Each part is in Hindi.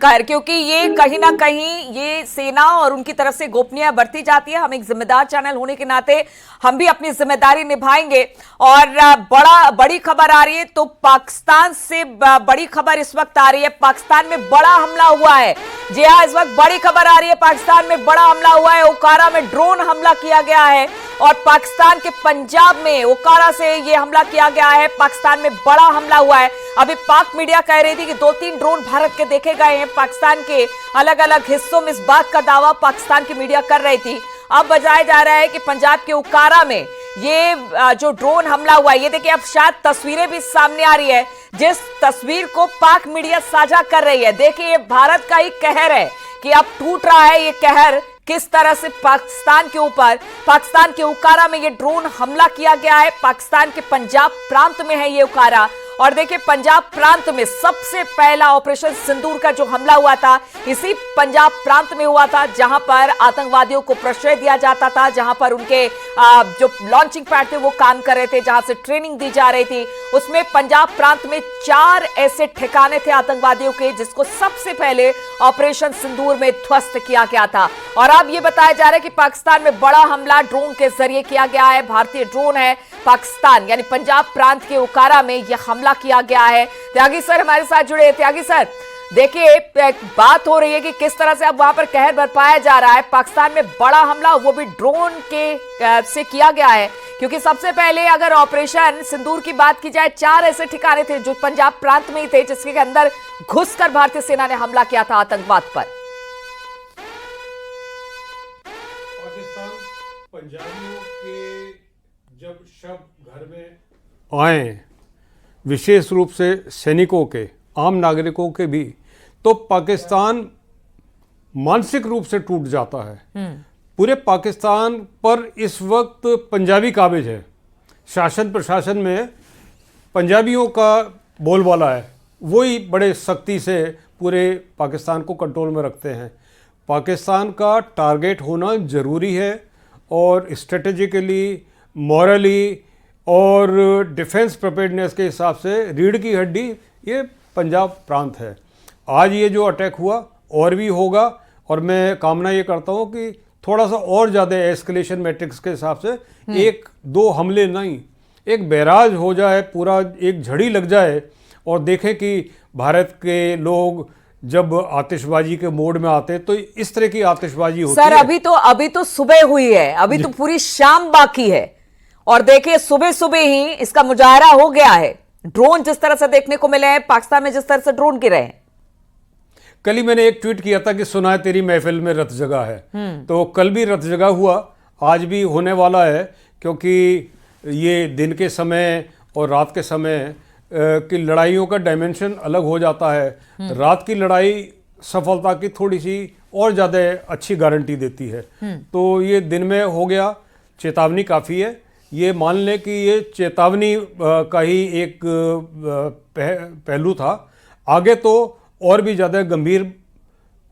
कहर, क्योंकि ये कहीं ना कहीं ये सेना और उनकी तरफ से गोपनीय बरती जाती है। हम एक जिम्मेदार चैनल होने के नाते हम भी अपनी जिम्मेदारी निभाएंगे। और बड़ी खबर आ रही है, तो पाकिस्तान से बड़ी खबर इस वक्त आ रही है। पाकिस्तान में बड़ा हमला हुआ है। जी हाँ, इस वक्त बड़ी खबर आ रही है, पाकिस्तान में बड़ा हमला हुआ है। ओकारा में ड्रोन हमला किया गया है और पाकिस्तान के पंजाब में ओकारा से ये हमला किया गया है। पाकिस्तान में बड़ा हमला हुआ है। अभी पाक मीडिया कह रही थी कि 2-3 ड्रोन भारत के देखे गए हैं पाकिस्तान के अलग अलग हिस्सों में। इस बात का दावा पाकिस्तान की मीडिया कर रही थी। अब बताया जा रहा है कि पंजाब के ओकारा में ये जो ड्रोन हमला हुआ है, ये देखिए, अब शायद तस्वीरें भी सामने आ रही है, जिस तस्वीर को पाक मीडिया साझा कर रही है। देखिए, ये भारत का ही कहर है कि अब टूट रहा है ये कहर। किस तरह से पाकिस्तान के ऊपर, पाकिस्तान के ओकारा में ये ड्रोन हमला किया गया है। पाकिस्तान के पंजाब प्रांत में है ये ओकारा। और देखिए, पंजाब प्रांत में सबसे पहला ऑपरेशन सिंदूर का जो हमला हुआ था, इसी पंजाब प्रांत में हुआ था, जहां पर आतंकवादियों को प्रश्रय दिया जाता था, जहां पर उनके जो लॉन्चिंग पैड थे वो काम कर रहे थे, जहां से ट्रेनिंग दी जा रही थी। उसमें पंजाब प्रांत में 4 ऐसे ठिकाने थे आतंकवादियों के, जिसको सबसे पहले ऑपरेशन सिंदूर में ध्वस्त किया गया था। और अब ये बताया जा रहा है कि पाकिस्तान में बड़ा हमला ड्रोन के जरिए किया गया है। भारतीय ड्रोन है, पाकिस्तान यानी पंजाब प्रांत के ओकारा में यह हमला किया गया है। त्यागी सर हमारे साथ जुड़े हैं। त्यागी सर, देखिए, बात हो रही है कि किस तरह से अब वहां पर कहर बरपाया जा रहा है। पाकिस्तान में बड़ा हमला वो भी ड्रोन के से किया गया है, क्योंकि सबसे पहले अगर ऑपरेशन सिंदूर की बात की जाए, 4 ऐसे ठिकाने थे जो पंजाब प्रांत में ही थे, जिसके अंदर घुसकर भारतीय सेना ने हमला किया था आतंकवाद पर। पाकिस्तान पंजाबियों के जब शव घर में आए, विशेष रूप से सैनिकों के, आम नागरिकों के भी, तो पाकिस्तान मानसिक रूप से टूट जाता है। पूरे पाकिस्तान पर इस वक्त पंजाबी काबिज है। शासन प्रशासन में पंजाबियों का बोलबाला है, वही बड़े सख्ती से पूरे पाकिस्तान को कंट्रोल में रखते हैं। पाकिस्तान का टारगेट होना ज़रूरी है, और स्ट्रेटेजिकली, मॉरली और डिफेंस प्रिपेयर्डनेस के हिसाब से रीढ़ की हड्डी ये पंजाब प्रांत है। आज ये जो अटैक हुआ और भी होगा, और मैं कामना ये करता हूँ कि थोड़ा सा और ज़्यादा एस्केलेशन मैट्रिक्स के हिसाब से 1-2 हमले नहीं, एक बैराज हो जाए, पूरा एक झड़ी लग जाए, और देखें कि भारत के लोग जब आतिशबाजी के मोड में आते तो इस तरह की आतिशबाजी होती है। सर, अभी तो सुबह हुई है, अभी तो पूरी शाम बाकी है, और देखिए सुबह सुबह ही इसका मुजाहरा हो गया है। ड्रोन जिस तरह से देखने को मिले हैं, पाकिस्तान में जिस तरह से ड्रोन गिरे हैं। कल ही मैंने एक ट्वीट किया था कि सुना है तेरी महफिल में रत जगा है, तो कल भी रत जगा हुआ, आज भी होने वाला है, क्योंकि ये दिन के समय और रात के समय की लड़ाइयों का डायमेंशन अलग हो जाता है। रात की लड़ाई सफलता की थोड़ी सी और ज़्यादा अच्छी गारंटी देती है। तो ये दिन में हो गया, चेतावनी काफ़ी है। ये मान लें कि ये चेतावनी का ही एक पहलू था। आगे तो और भी ज़्यादा गंभीर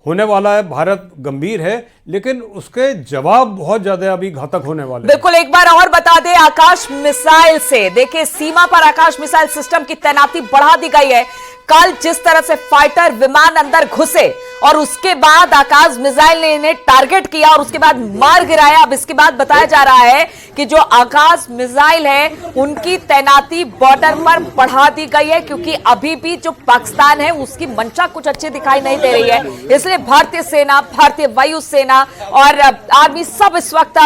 होने वाला है। भारत गंभीर है, लेकिन उसके जवाब बहुत ज़्यादा अभी घातक होने वाले हैं। बिल्कुल, एक बार और बता दें, आकाश मिसाइल से देखिए, सीमा पर आकाश मिसाइल सिस्टम की तैनाती बढ़ा दी गई है। कल जिस तरह से फाइटर विमान अंदर घुसे और उसके बाद आकाश मिसाइल ने इन्हें टारगेट किया और उसके बाद मार गिराया। अब इसके बाद बताया जा रहा है कि जो आकाश मिसाइल है उनकी तैनाती बॉर्डर पर बढ़ा दी गई है, क्योंकि अभी भी जो पाकिस्तान है उसकी मंशा कुछ अच्छी दिखाई नहीं दे रही है। इसलिए भारतीय सेना, भारतीय वायुसेना और आर्मी सब इस वक्त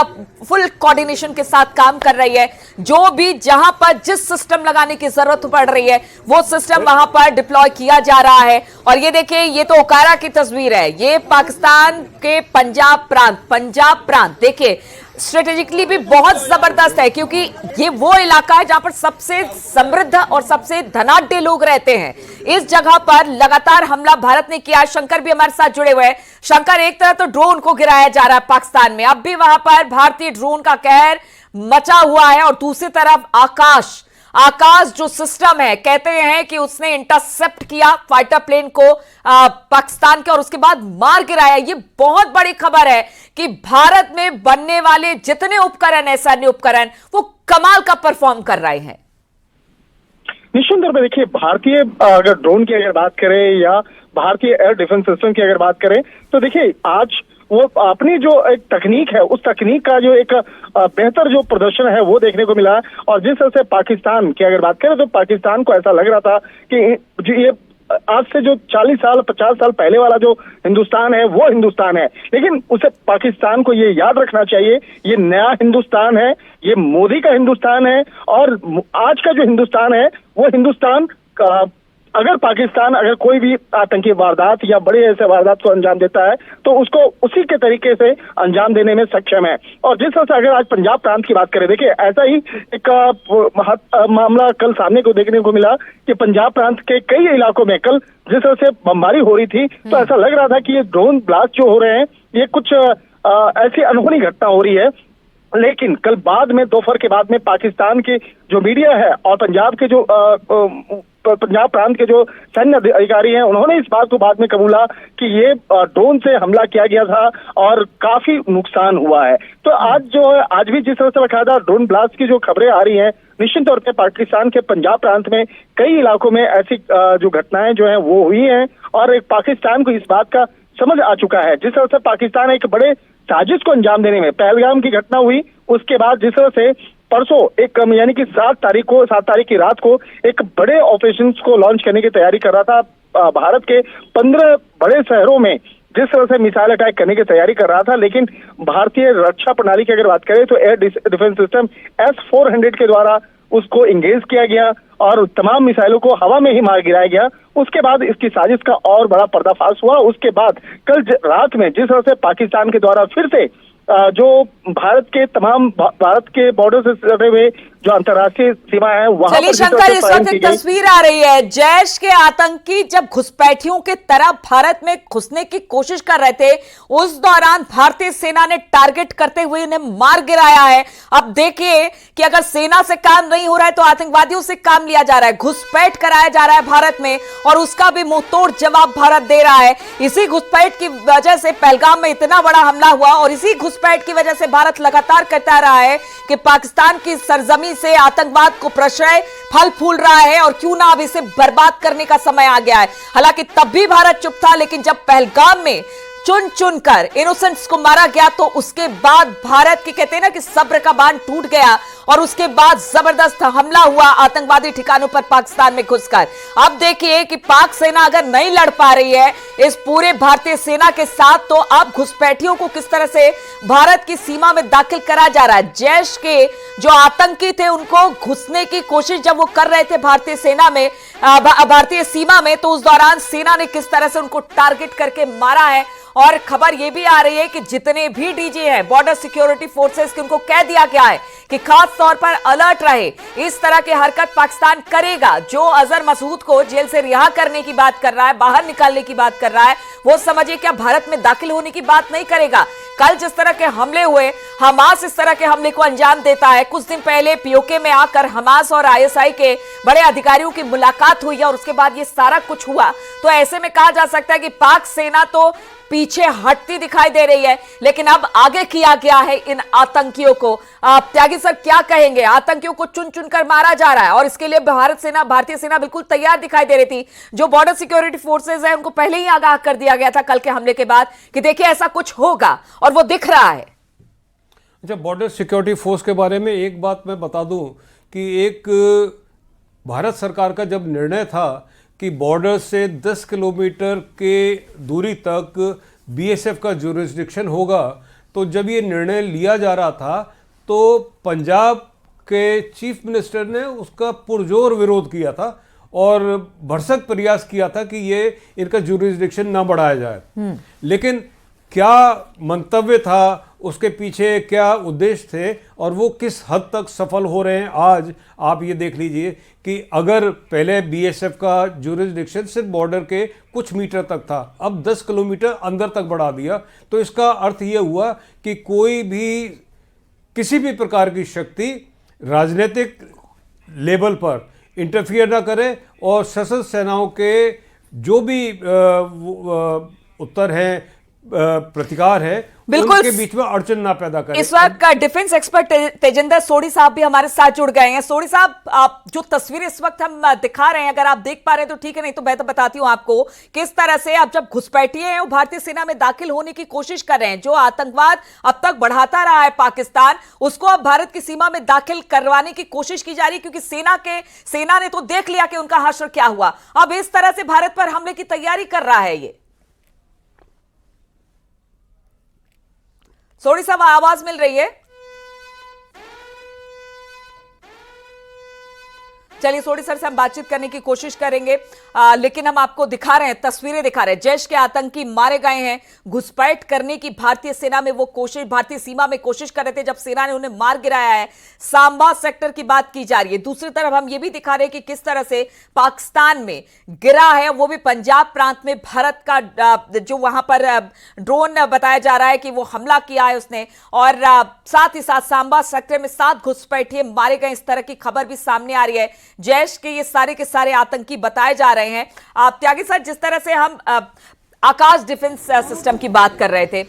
फुल कोऑर्डिनेशन के साथ काम कर रही है। जो भी जहां पर जिस सिस्टम लगाने की जरूरत पड़ रही है वो सिस्टम वहां पर डिप्लॉय किया जा रहा है। और ये देखिए, ये तो ओकारा की तस्वीर है, ये पाकिस्तान के पंजाब प्रांत देखिए स्ट्रेटेजिकली भी बहुत जबरदस्त है, क्योंकि ये वो इलाका है जहां पर सबसे समृद्ध और सबसे धनाढ्य लोग रहते हैं। इस जगह पर लगातार हमला भारत ने किया। शंकर भी हमारे साथ जुड़े हुए हैं। शंकर, एक तरह तो ड्रोन को गिराया जा रहा है पाकिस्तान में, अब भी वहां पर भारतीय ड्रोन का कहर मचा हुआ है, और दूसरी तरफ आकाश जो सिस्टम है, कहते हैं कि उसने इंटरसेप्ट किया फाइटर प्लेन को पाकिस्तान के, और उसके बाद मार गिराया। ये बहुत बड़ी खबर है कि भारत में बनने वाले जितने उपकरण है, सैन्य उपकरण, वो कमाल का परफॉर्म कर रहे हैं। निश्चित तौर पर देखिए, भारतीय अगर ड्रोन की अगर बात करें या भारतीय एयर डिफेंस सिस्टम की अगर बात करें तो देखिए आज वो अपनी जो एक तकनीक है उस तकनीक का जो एक बेहतर जो प्रदर्शन है वो देखने को मिला। और जिस तरह से पाकिस्तान की अगर बात करें तो पाकिस्तान को ऐसा लग रहा था कि जो ये आज से जो 40 साल 50 साल पहले वाला जो हिंदुस्तान है वो हिंदुस्तान है, लेकिन उसे पाकिस्तान को ये याद रखना चाहिए ये नया हिंदुस्तान है, ये मोदी का हिंदुस्तान है। और आज का जो हिंदुस्तान है वो हिंदुस्तान अगर कोई भी आतंकी वारदात या बड़े ऐसे वारदात को अंजाम देता है तो उसको उसी के तरीके से अंजाम देने में सक्षम है। और जिस तरह से अगर आज पंजाब प्रांत की बात करें, देखिए ऐसा ही एक मामला कल सामने को देखने को मिला कि पंजाब प्रांत के कई इलाकों में कल जिस तरह से बमबारी हो रही थी तो ऐसा लग रहा था कि ये ड्रोन ब्लास्ट जो हो रहे हैं ये कुछ ऐसी अनहोनी घटना हो रही है। लेकिन कल बाद में दोपहर के बाद में पाकिस्तान की जो मीडिया है और पंजाब के जो पंजाब प्रांत के जो सैन्य अधिकारी हैं उन्होंने इस बात को बाद में कबूला कि ये ड्रोन से हमला किया गया था और काफी नुकसान हुआ है। तो आज जो है आज भी जिस तरह से बाकायदा ड्रोन ब्लास्ट की जो खबरें आ रही हैं निश्चित तौर पे पाकिस्तान के पंजाब प्रांत में कई इलाकों में ऐसी जो घटनाएं जो हैं वो हुई हैं और एक पाकिस्तान को इस बात का समझ आ चुका है। जिस तरह से पाकिस्तान एक बड़े साजिश को अंजाम देने में पहलगाम की घटना हुई उसके बाद जिस तरह से परसों एक यानी कि 7 तारीख की रात को एक बड़े ऑपरेशन को लॉन्च करने की तैयारी कर रहा था भारत के 15 बड़े शहरों में जिस तरह से मिसाइल अटैक करने की तैयारी कर रहा था। लेकिन भारतीय रक्षा प्रणाली की अगर बात करें तो एयर डिफेंस सिस्टम S-400 के द्वारा उसको इंगेज किया गया और तमाम मिसाइलों को हवा में ही मार गिराया गया। उसके बाद इसकी साजिश का और बड़ा पर्दाफाश हुआ। उसके बाद कल रात में जिस तरह से पाकिस्तान के द्वारा फिर से जो भारत के बॉर्डर से सटे हुए जो अंतर्राष्ट्रीय सीमा है वहां चलिए शंकर, इस वक्त एक तस्वीर आ रही है जैश के आतंकी जब घुसपैठियों के तरह भारत में घुसने की कोशिश कर रहे थे उस दौरान भारतीय सेना ने टारगेट करते हुए उन्हें मार गिराया है। अब देखिए कि अगर सेना से काम नहीं हो रहा है तो आतंकवादियों से काम लिया जा रहा है, घुसपैठ कराया जा रहा है भारत में और उसका भी मुंहतोड़ जवाब भारत दे रहा है। इसी घुसपैठ की वजह से पहलगाम में इतना बड़ा हमला हुआ और इसी घुसपैठ की वजह से भारत लगातार कहता रहा है कि पाकिस्तान की सरजमी से आतंकवाद को प्रश्रय फल फूल रहा है और क्यों ना अब इसे बर्बाद करने का समय आ गया है। हालांकि तब भी भारत चुप था, लेकिन जब पहलगाम में चुन चुनकर इनोसेंट्स को मारा गया तो उसके बाद भारत की कहते हैं ना कि सब्र का बांध टूट गया और उसके बाद जबरदस्त हमला हुआ आतंकवादी ठिकानों पर पाकिस्तान में घुसकर। अब देखिए कि पाक सेना अगर नहीं लड़ पा रही है इस पूरे भारतीय सेना के साथ तो अब घुसपैठियों को किस तरह से भारत की सीमा में दाखिल करा जा रहा है। जैश के जो आतंकी थे उनको घुसने की कोशिश जब वो कर रहे थे भारतीय सेना में भारतीय सीमा में तो उस दौरान सेना ने किस तरह से उनको टारगेट करके मारा है। और खबर यह भी आ रही है कि जितने भी डीजी हैं बॉर्डर सिक्योरिटी फोर्सेस के उनको कह दिया गया है कि खास तौर पर अलर्ट रहे, इस तरह की हरकत पाकिस्तान करेगा। जो अजहर मसूद को जेल से रिहा करने की बात कर रहा है, बाहर निकालने की बात कर रहा है, वो समझिए क्या भारत में दाखिल होने की बात नहीं करेगा। कल जिस तरह के हमले हुए, हमास इस तरह के हमले को अंजाम देता है। कुछ दिन पहले पीओके में आकर हमास और आईएसआई के बड़े अधिकारियों की मुलाकात हुई और उसके बाद ये सारा कुछ हुआ। तो ऐसे में कहा जा सकता है कि पाक सेना तो पीछे हटती दिखाई दे रही है, लेकिन अब आगे किया गया है इन आतंकियों को। त्यागी सर क्या कहेंगे? आतंकियों को चुन चुनकर मारा जा रहा है और इसके लिए भारतीय सेना बिल्कुल तैयार दिखाई दे रही थी। जो बॉर्डर सिक्योरिटी फोर्सेज है उनको पहले ही आगाह कर दिया गया था कल के हमले के बाद कि देखिए ऐसा कुछ होगा और वो दिख रहा है। अच्छा, बॉर्डर सिक्योरिटी फोर्स के बारे में एक बात मैं बता दूं कि एक भारत सरकार का जब निर्णय था कि बॉर्डर से 10 किलोमीटर के दूरी तक बीएसएफ का जुरिस्डिक्शन होगा, तो जब ये निर्णय लिया जा रहा था तो पंजाब के चीफ मिनिस्टर ने उसका पुरजोर विरोध किया था और भरसक प्रयास किया था कि ये इनका जुरिस्डिक्शन ना बढ़ाया जाए। लेकिन क्या मंतव्य था, उसके पीछे क्या उद्देश्य थे और वो किस हद तक सफल हो रहे हैं, आज आप ये देख लीजिए कि अगर पहले बीएसएफ का जुरिस्डिक्शन सिर्फ बॉर्डर के कुछ मीटर तक था, अब 10 किलोमीटर अंदर तक बढ़ा दिया। तो इसका अर्थ ये हुआ कि कोई भी किसी भी प्रकार की शक्ति राजनीतिक लेवल पर इंटरफियर ना करे और सशस्त्र सेनाओं के जो भी उत्तर हैं, प्रतिकार है बिल्कुल। उनके बीच में अड़चन ना पैदा करें। इस वक्त का डिफेंस एक्सपर्ट तेजिंदर सोढ़ी साहब भी हमारे साथ जुड़ गए हैं। सोढ़ी साहब, आप जो तस्वीरें इस वक्त हम दिखा रहे हैं, अगर आप देख पा रहे हैं तो ठीक है, नहीं तो मैं तो बताती हूं आपको किस तरह से अब जब घुसपैठिए हैं वो भारतीय सेना में दाखिल होने की कोशिश कर रहे हैं। जो आतंकवाद अब तक बढ़ाता रहा है पाकिस्तान, उसको अब भारत की सीमा में दाखिल करवाने की कोशिश की जा रही है, क्योंकि सेना ने तो देख लिया कि उनका हाशर क्या हुआ। अब इस तरह से भारत पर हमले की तैयारी कर रहा है ये। सोढ़ी साहब, आवाज मिल रही है? चलिए, सोढ़ी सर से हम बातचीत करने की कोशिश करेंगे, लेकिन हम आपको दिखा रहे हैं, तस्वीरें दिखा रहे हैं। जैश के आतंकी मारे गए हैं। घुसपैठ करने की भारतीय सेना में वो कोशिश, भारतीय सीमा में कोशिश कर रहे थे, जब सेना ने उन्हें मार गिराया है। सांबा सेक्टर की बात की जा रही है। दूसरी तरफ हम ये भी दिखा रहे हैं कि किस तरह से पाकिस्तान में गिरा है, वो भी पंजाब प्रांत में भारत का जो वहां पर ड्रोन बताया जा रहा है कि वो हमला किया है उसने, और साथ ही साथ सांबा सेक्टर में 7 घुसपैठिए मारे गए। इस तरह की खबर भी सामने आ रही है। जैश के ये सारे के सारे आतंकी बताए जा रहे हैं। त्यागी सर, जिस तरह से हम आकाश डिफेंस सिस्टम की बात कर रहे थे,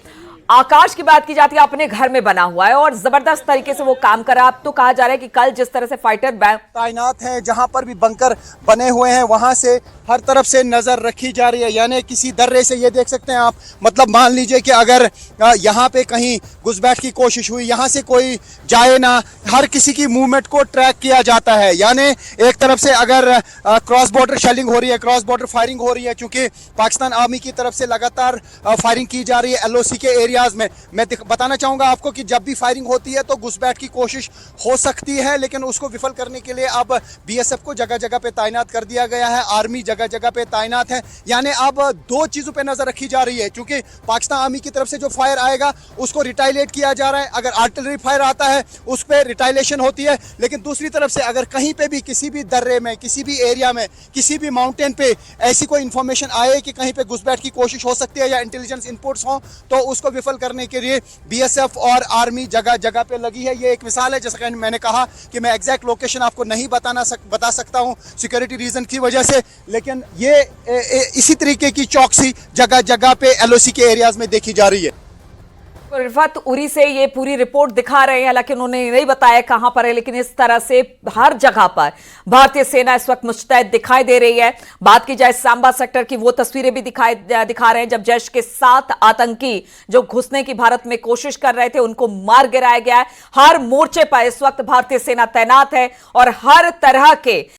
आकाश की बात की जाती है, अपने घर में बना हुआ है और जबरदस्त तरीके से वो काम कर रहा है। अब तो कहा जा रहा है कि कल जिस तरह से फाइटर तैनात हैं, जहां पर भी बंकर बने हुए हैं वहां से हर तरफ से नजर रखी जा रही है। यानी किसी दर्रे से ये देख सकते हैं आप, मतलब मान लीजिए कि अगर यहाँ पे कहीं घुसपैठ की कोशिश हुई, यहाँ से कोई जाए ना, हर किसी की मूवमेंट को ट्रैक किया जाता है। यानी एक तरफ से अगर क्रॉस बॉर्डर शेलिंग हो रही है, क्रॉस बॉर्डर फायरिंग हो रही है, क्योंकि पाकिस्तान आर्मी की तरफ से लगातार फायरिंग की जा रही है LOC के एरियाज में। मैं बताना चाहूंगा आपको कि जब भी फायरिंग होती है तो घुसपैठ की कोशिश हो सकती है, लेकिन उसको विफल करने के लिए अब BSF को जगह जगह पे तैनात कर दिया गया है, आर्मी जगह जगह पे तैनात है। यानी अब 2 चीजों पे नजर रखी जा रही है, क्योंकि पाकिस्तान आर्मी की तरफ से जो फायर आएगा उसको रिटाइलेट किया जा रहा है। अगर आर्टिलरी फायर आता है उस पर रिटाइलेशन होती है, लेकिन दूसरी तरफ से अगर कहीं पे भी किसी भी दर्रे में, किसी भी एरिया में, किसी भी माउंटेन पे ऐसी कोई इंफॉर्मेशन आए कि कहीं पे घुसपैठ की कोशिश हो सकती है या इंटेलिजेंस इनपुट्स हो, तो उसको विफल करने के लिए BSF और आर्मी जगह जगह पे लगी है। ये एक मिसाल है, जैसा कि मैंने कहा कि मैं एग्जैक्ट लोकेशन आपको नहीं बता सकता हूं सिक्योरिटी रीजन की वजह से, लेकिन ये इसी तरीके की चौकसी जगह जगह पे LOC के एरियाज में देखी जा रही है। रिफत उरी से ये पूरी रिपोर्ट दिखा रहे हैं, हालांकि उन्होंने नहीं बताया कहां पर है, लेकिन इस तरह से हर जगह पर भारतीय सेना इस वक्त मुस्तैद दिखाई दे रही है। बात की जाए सांबा सेक्टर की, वो तस्वीरें भी दिखा रहे हैं, जब जैश के 7 आतंकी जो घुसने की भारत में कोशिश कर रहे थे उनको मार गिराया गया है। हर मोर्चे पर इस वक्त भारतीय सेना तैनात है और हर तरह के